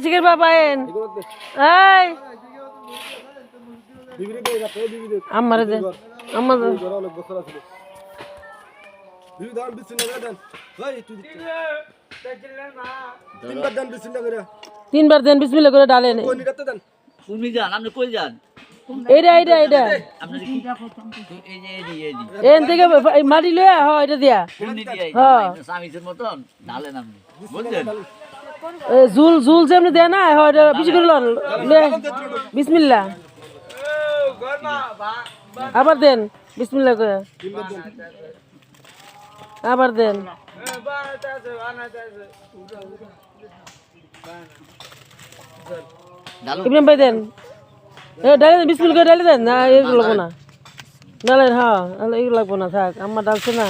chicken বাবা N এই আমার দে আমার দে তিনবার দেন বিসমিল্লাহ করে ডালেন তুমি যান আপনি কই যান এইটা এন থেকে মাটি লয়ে হ এটা দিয়া হ্যাঁ সামিসের মতন ঢালেন আপনি বুঝলেন ঝুল ঝুল যেমনি দেয় না হয় এটা বেশি করে লন বিসমিল্লাহ আবার দেন বিসমিল্লাহ করে আবার দেন ইব্রাহিম ভাই দেন ডালে দেন বিসমিল্লাহ করে ডালে দেন না এগুলো লাগবো না ডালেন হ্যাঁ এগুলো লাগবো না থাক আমার ডালছে না